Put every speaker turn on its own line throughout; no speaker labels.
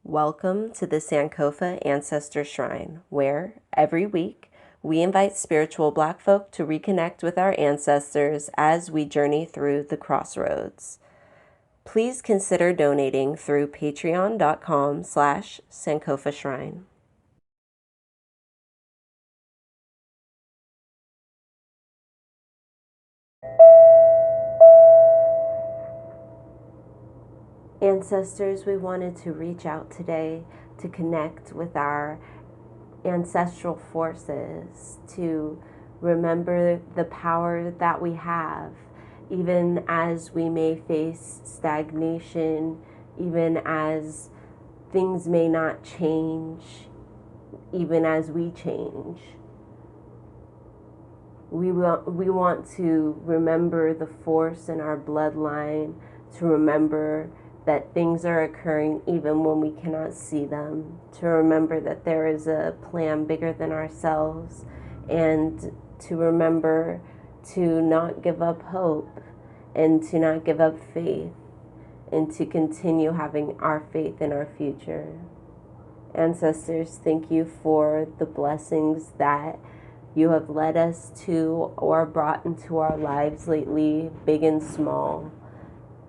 Welcome to the Sankofa Ancestor Shrine, where every week we invite spiritual Black folk to reconnect with our ancestors as we journey through the crossroads. Please consider donating through patreon.com/Sankofa Shrine. Ancestors, we wanted to reach out today to connect with our ancestral forces, to remember the power that we have, even as we may face stagnation, even as things may not change, even as we change. We want to remember the force in our bloodline, to remember that things are occurring even when we cannot see them, to remember that there is a plan bigger than ourselves, and to remember to not give up hope and to not give up faith, and to continue having our faith in our future. Ancestors, thank you for the blessings that you have led us to or brought into our lives lately, big and small.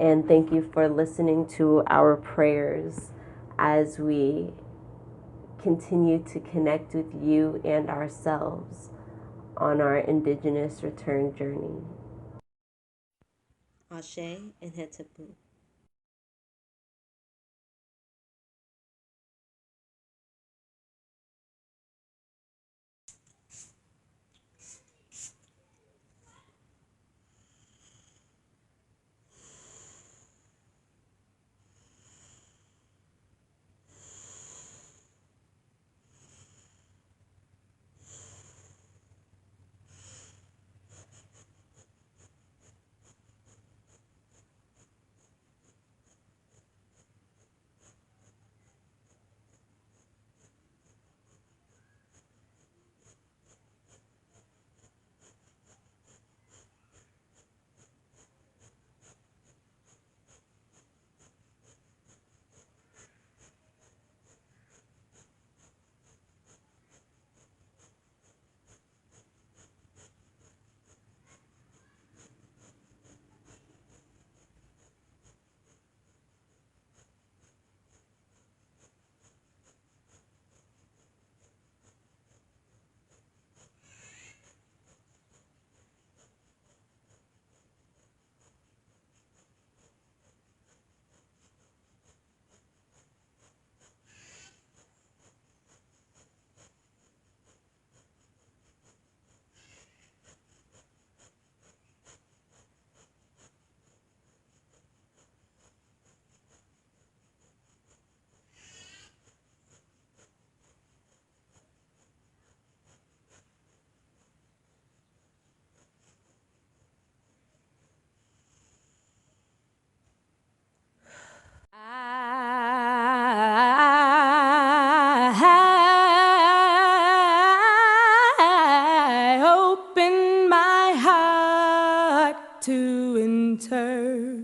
And thank you for listening to our prayers as we continue to connect with you and ourselves on our Indigenous return journey. Ashe and Hetepu.
I open my heart to enter,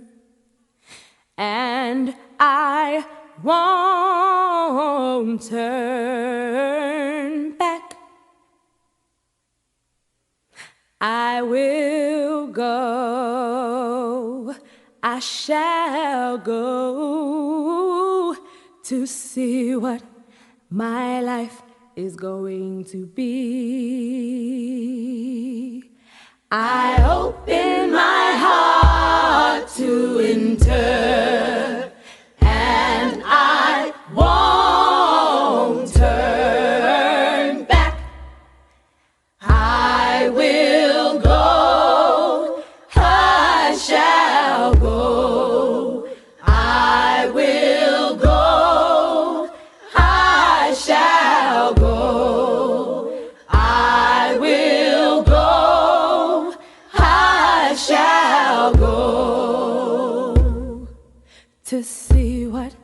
and I won't turn back. I will go, I shall go to see what my life is going to be. I open my heart to enter, and I won't turn back. I will go, I shall go. I will go, I shall go. I will go, I shall go to see what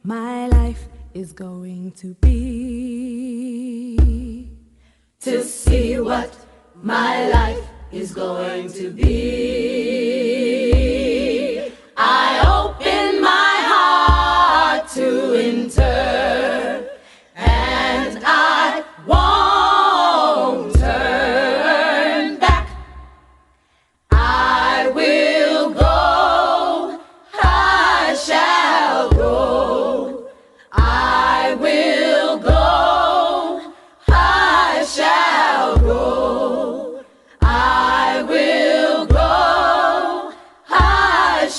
my life is going to be. To see what my life is going to be. I open my heart to enter.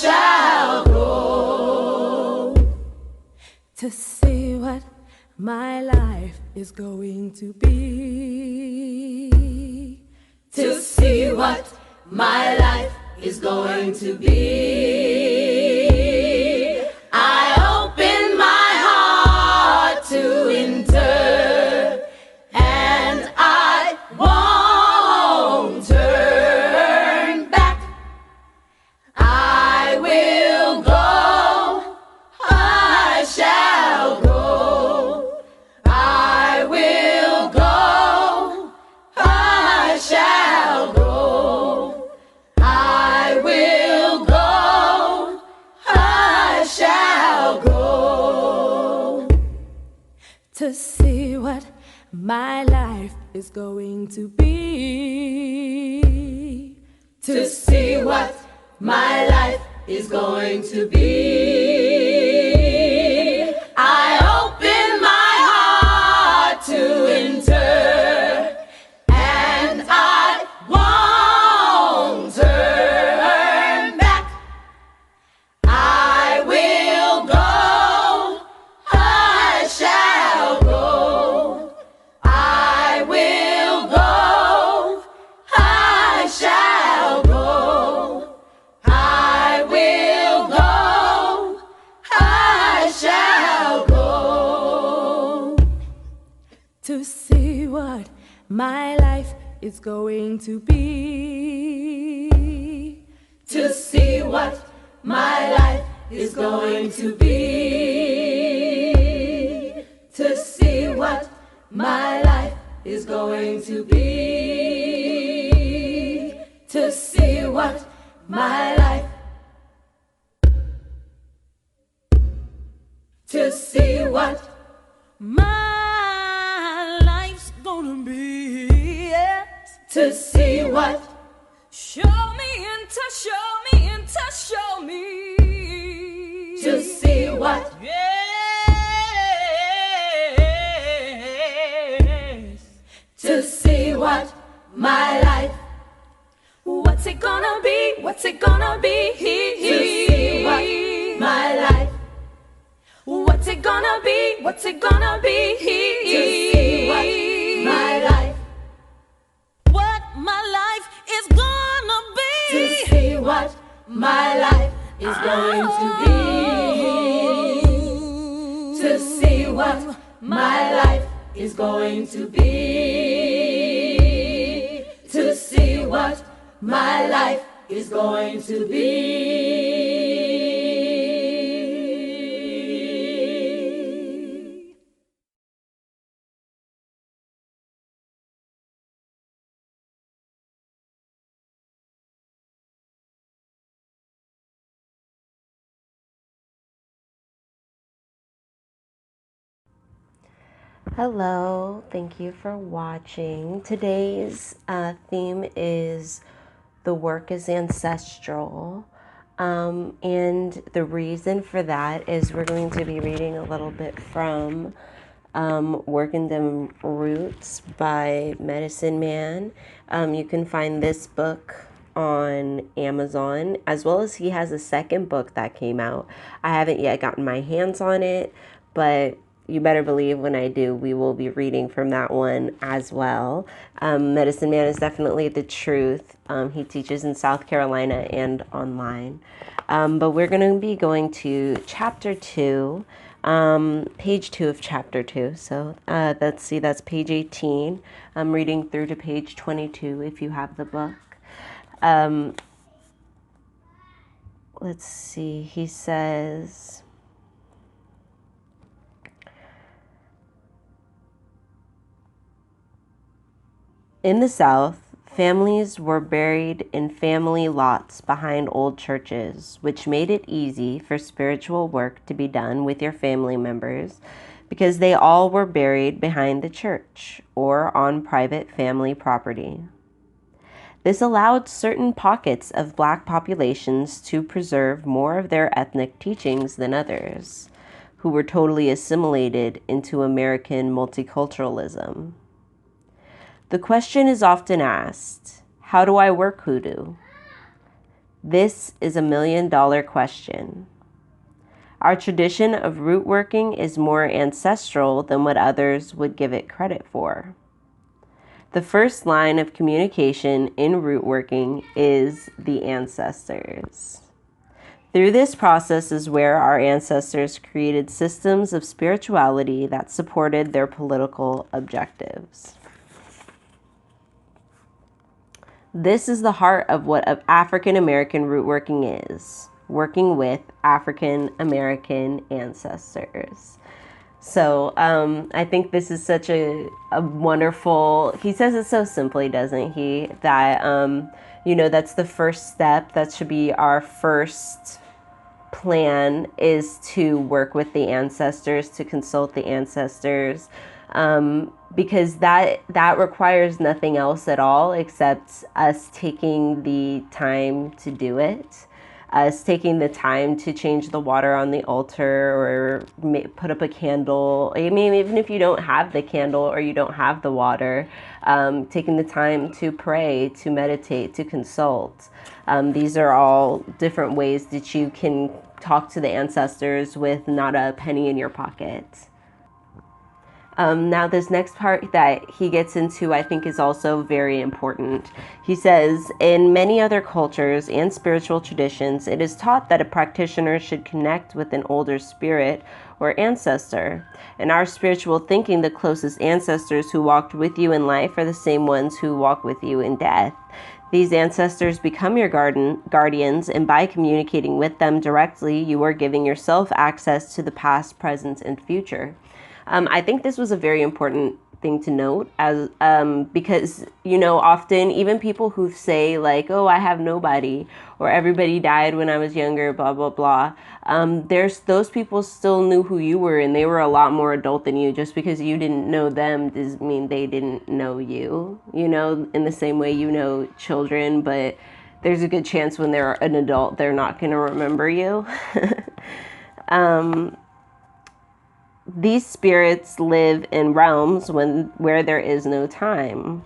shall go to see what my life is going to be. To see what my life is going to be. I open my heart to enter, and I won't turn back. I will go, I shall go. I will go, I shall go. I will go, I shall go to see what my life is going to be. To see what my life is going to be. I open my heart to enter, and I won't turn back. I will go, I shall go. I will go, I shall go. I will go, I shall go to see what my life is going to be. To see what my life is going to be. To see what my life is going to be. To see what my life. To see what my life's gonna be. Yes. To see what. Show me and to show me and to show me. To see what. Yes. To see what my life. What's it gonna be? What's it gonna be? To see what my life. What's it gonna be? What's it gonna be? To see what my life. What my life is gonna be. To see what my life is going to be. To see what my life is going to be. To see what my life is going to be.
Hello, thank you for watching. Today's theme is the work is ancestral. And the reason for that is we're going to be reading a little bit from Working Them Roots by Medicine Man. You can find this book on Amazon, as well as he has a second book that came out. I haven't yet gotten my hands on it, but you better believe when I do, we will be reading from that one as well. Medicine Man is definitely the truth. He teaches in South Carolina and online. But we're going to be going to chapter 2, page 2 of chapter 2. So let's see, that's page 18. I'm reading through to page 22 if you have the book. Let's see, he says, in the South, families were buried in family lots behind old churches, which made it easy for spiritual work to be done with your family members because they all were buried behind the church or on private family property. This allowed certain pockets of Black populations to preserve more of their ethnic teachings than others, who were totally assimilated into American multiculturalism. The question is often asked, how do I work hoodoo? This is a million-dollar question. Our tradition of root working is more ancestral than what others would give it credit for. The first line of communication in root working is the ancestors. Through this process is where our ancestors created systems of spirituality that supported their political objectives. This is the heart of what African American root working is, working with African American ancestors. So I think this is such a wonderful, he says it so simply, doesn't he? That, that's the first step. That should be our first plan, is to work with the ancestors, to consult the ancestors, because that requires nothing else at all except us taking the time to do it. Us taking the time to change the water on the altar, or put up a candle. I mean, even if you don't have the candle or you don't have the water, taking the time to pray, to meditate, to consult. These are all different ways that you can talk to the ancestors with not a penny in your pocket. Now, this next part that he gets into, I think, is also very important. He says, in many other cultures and spiritual traditions, it is taught that a practitioner should connect with an older spirit or ancestor. In our spiritual thinking, the closest ancestors who walked with you in life are the same ones who walk with you in death. These ancestors become your guardians, and by communicating with them directly, you are giving yourself access to the past, present, and future. I think this was a very important thing to note, as because often even people who say like, oh, I have nobody, or everybody died when I was younger, blah blah blah, there's those people still knew who you were, and they were a lot more adult than you. Just because you didn't know them doesn't mean they didn't know you, in the same way children, but there's a good chance when they're an adult they're not going to remember you. These spirits live in realms where there is no time.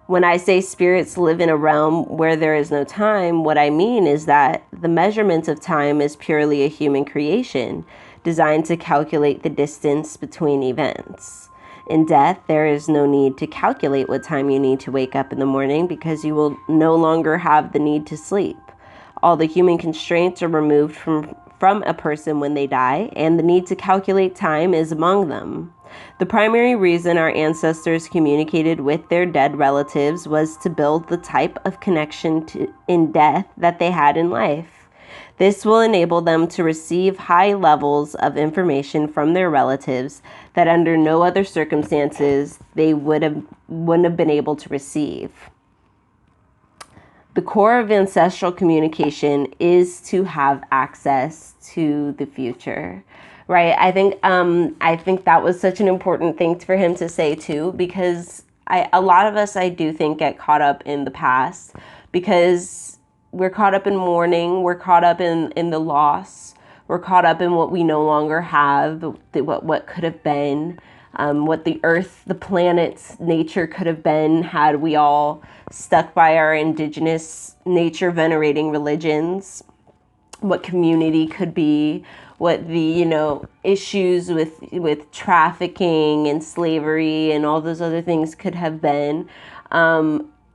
When I say spirits live in a realm where there is no time, what I mean is that the measurement of time is purely a human creation, designed to calculate the distance between events. In death, there is no need to calculate what time you need to wake up in the morning, because you will no longer have the need to sleep. All the human constraints are removed from a person when they die, and the need to calculate time is among them. The primary reason our ancestors communicated with their dead relatives was to build the type of connection in death that they had in life. This will enable them to receive high levels of information from their relatives that under no other circumstances they wouldn't have been able to receive. The core of ancestral communication is to have access to the future, right? I think that was such an important thing for him to say too, because a lot of us, I do think, get caught up in the past, because we're caught up in mourning, we're caught up in the loss, we're caught up in what we no longer have, what could have been. What the earth, the planet's nature could have been had we all stuck by our indigenous nature venerating religions, what community could be, what the issues with trafficking and slavery and all those other things could have been,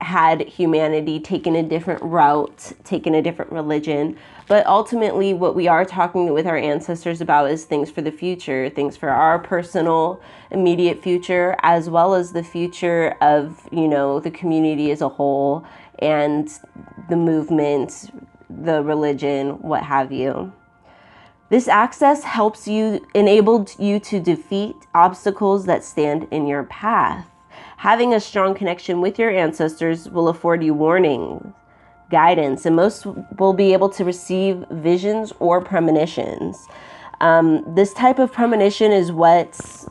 had humanity taken a different route, taken a different religion. But ultimately, what we are talking with our ancestors about is things for the future, things for our personal, immediate future, as well as the future of, the community as a whole, and the movement, the religion, what have you. This access enabled you to defeat obstacles that stand in your path. Having a strong connection with your ancestors will afford you warning, guidance, and most will be able to receive visions or premonitions. This type of premonition is what's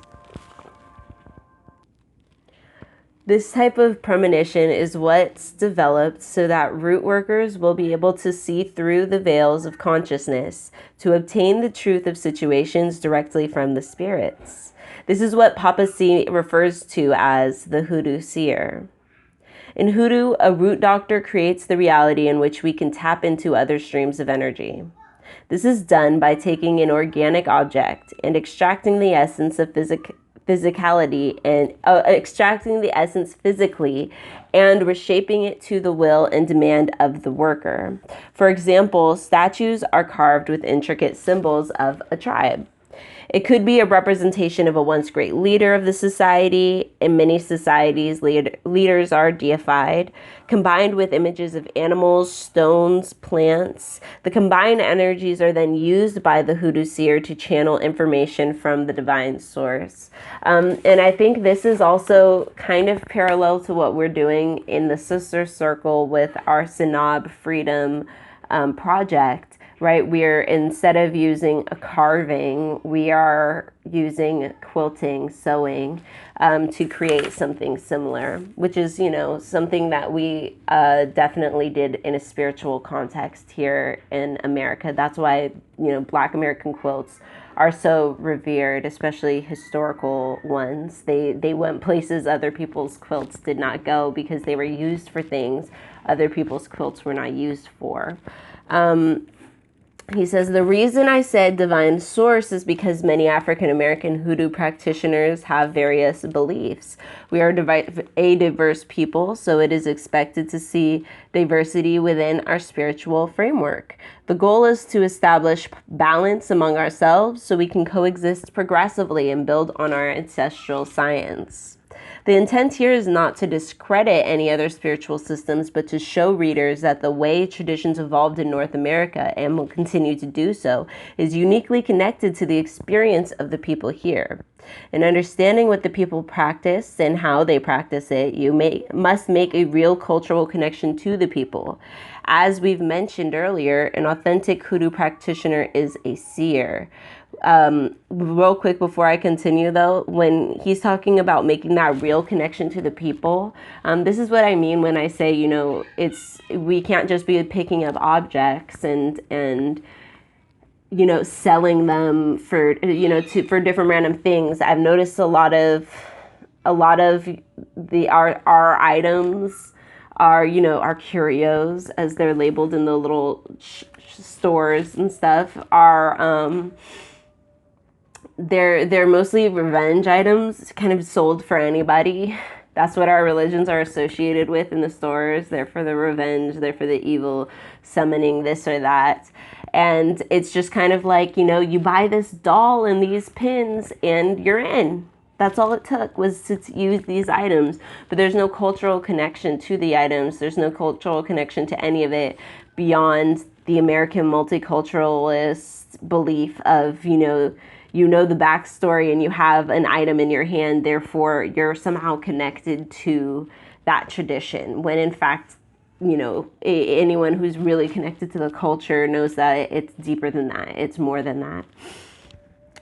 developed so that root workers will be able to see through the veils of consciousness to obtain the truth of situations directly from the spirits. This is what Papa C refers to as the Hoodoo Seer. In Hoodoo, a root doctor creates the reality in which we can tap into other streams of energy. This is done by taking an organic object and extracting the essence of physicality and extracting the essence physically and reshaping it to the will and demand of the worker. For example, statues are carved with intricate symbols of a tribe. It could be a representation of a once great leader of the society. In many societies, leaders are deified, combined with images of animals, stones, plants. The combined energies are then used by the Hoodoo Seer to channel information from the divine source. And I think this is also kind of parallel to what we're doing in the Sister Circle with our Sanab Freedom project. Right, we're, instead of using a carving, we are using quilting, sewing, to create something similar, which is, you know, something that we definitely did in a spiritual context here in America. That's why, you know, Black American quilts are so revered, especially historical ones. They went places other people's quilts did not go because they were used for things other people's quilts were not used for. He says, the reason I said divine source is because many African American Hoodoo practitioners have various beliefs. We are a diverse people, so it is expected to see diversity within our spiritual framework. The goal is to establish balance among ourselves so we can coexist progressively and build on our ancestral science. The intent here is not to discredit any other spiritual systems, but to show readers that the way traditions evolved in North America and will continue to do so is uniquely connected to the experience of the people here. In understanding what the people practice and how they practice it, you must make a real cultural connection to the people. As we've mentioned earlier, an authentic Hoodoo practitioner is a seer. Real quick before I continue though, when he's talking about making that real connection to the people, this is what I mean when I say, you know, we can't just be picking up objects and you know, selling them for, you know, for different random things. I've noticed a lot of our items are, you know, our curios, as they're labeled in the little stores and stuff, are they're mostly revenge items, kind of sold for anybody. That's what our religions are associated with in the stores. They're for the revenge, they're for the evil, summoning this or that. And it's just kind of like, you know, you buy this doll and these pins and you're in. That's all it took, was to use these items. But there's no cultural connection to the items. There's no cultural connection to any of it beyond the American multiculturalist belief of, you know the backstory and you have an item in your hand, therefore you're somehow connected to that tradition. When in fact, you know, anyone who's really connected to the culture knows that it's deeper than that. It's more than that.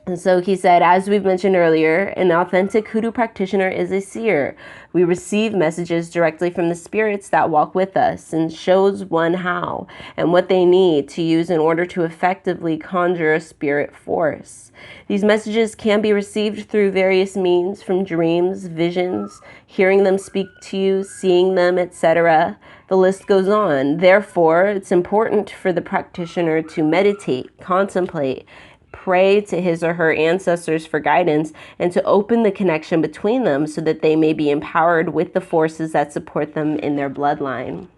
And so he said, as we've mentioned earlier, an authentic Hoodoo practitioner is a seer. We receive messages directly from the spirits that walk with us and shows one how and what they need to use in order to effectively conjure a spirit force. These messages can be received through various means, from dreams, visions, hearing them speak to you, seeing them, etc. The list goes on. Therefore, it's important for the practitioner to meditate, contemplate, pray to his or her ancestors for guidance, and to open the connection between them so that they may be empowered with the forces that support them in their bloodline.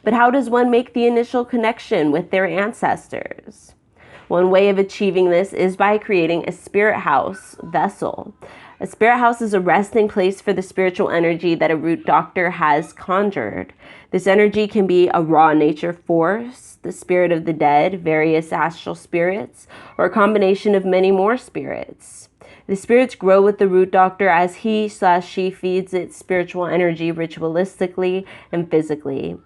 But how does one make the initial connection with their ancestors? One way of achieving this is by creating a spirit house vessel. A spirit house is a resting place for the spiritual energy that a root doctor has conjured. This energy can be a raw nature force, the spirit of the dead, various astral spirits, or a combination of many more spirits. The spirits grow with the root doctor as he/she feeds its spiritual energy ritualistically and physically.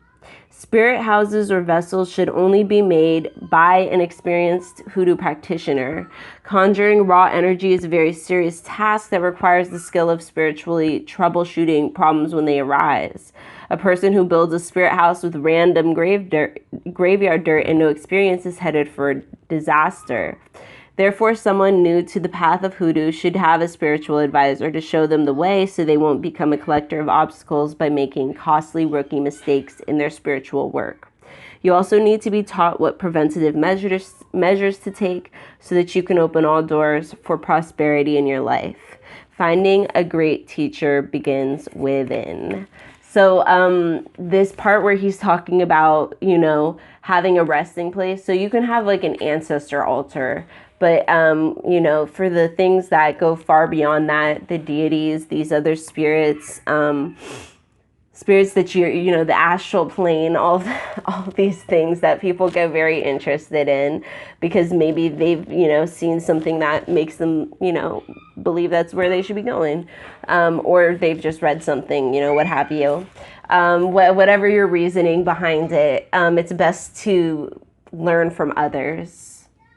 Spirit houses or vessels should only be made by an experienced Hoodoo practitioner. Conjuring raw energy is a very serious task that requires the skill of spiritually troubleshooting problems when they arise. A person who builds a spirit house with random graveyard dirt and no experience is headed for disaster. Therefore, someone new to the path of hoodoo should have a spiritual advisor to show them the way so they won't become a collector of obstacles by making costly rookie mistakes in their spiritual work. You also need to be taught what preventative measures to take so that you can open all doors for prosperity in your life. Finding a great teacher begins within. So this part where he's talking about, you know, having a resting place. So you can have like an ancestor altar, but, you know, for the things that go far beyond that, the deities, these other spirits, spirits that you know, the astral plane, all these things that people get very interested in because maybe they've, you know, seen something that makes them, you know, believe that's where they should be going, or they've just read something, you know, what have you. Whatever your reasoning behind it, it's best to learn from others.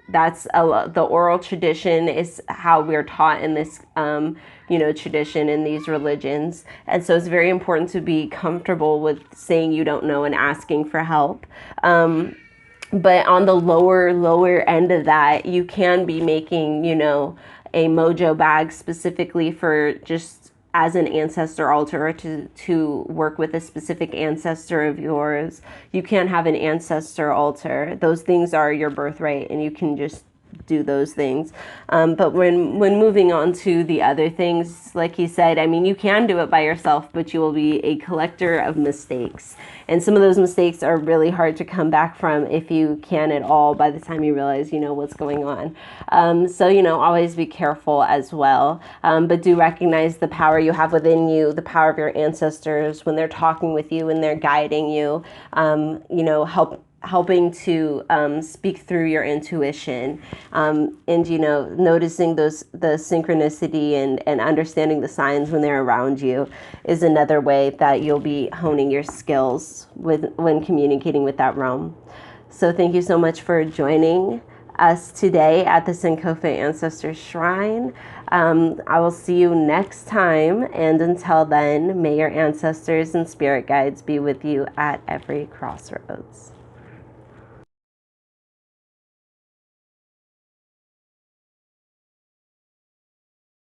That's the oral tradition is how we're taught in this, you know, tradition in these religions. And so it's very important to be comfortable with saying you don't know and asking for help. But on the lower end of that, you can be making, you know, a mojo bag specifically for just as an ancestor altar, or to work with a specific ancestor of yours. You can have an ancestor altar. Those things are your birthright, and you can just do those things. But when moving on to the other things, like he said, I mean, you can do it by yourself, but you will be a collector of mistakes. And some of those mistakes are really hard to come back from, if you can at all, by the time you realize, you know, what's going on. So, you know, always be careful as well. But do recognize the power you have within you, the power of your ancestors when they're talking with you and they're guiding you, you know, helping to speak through your intuition, and, you know, noticing the synchronicity and understanding the signs when they're around you is another way that you'll be honing your skills when communicating with that realm. So thank you so much for joining us today at the Sankofa Ancestor Shrine. I will see you next time, and until then, may your ancestors and spirit guides be with you at every crossroads.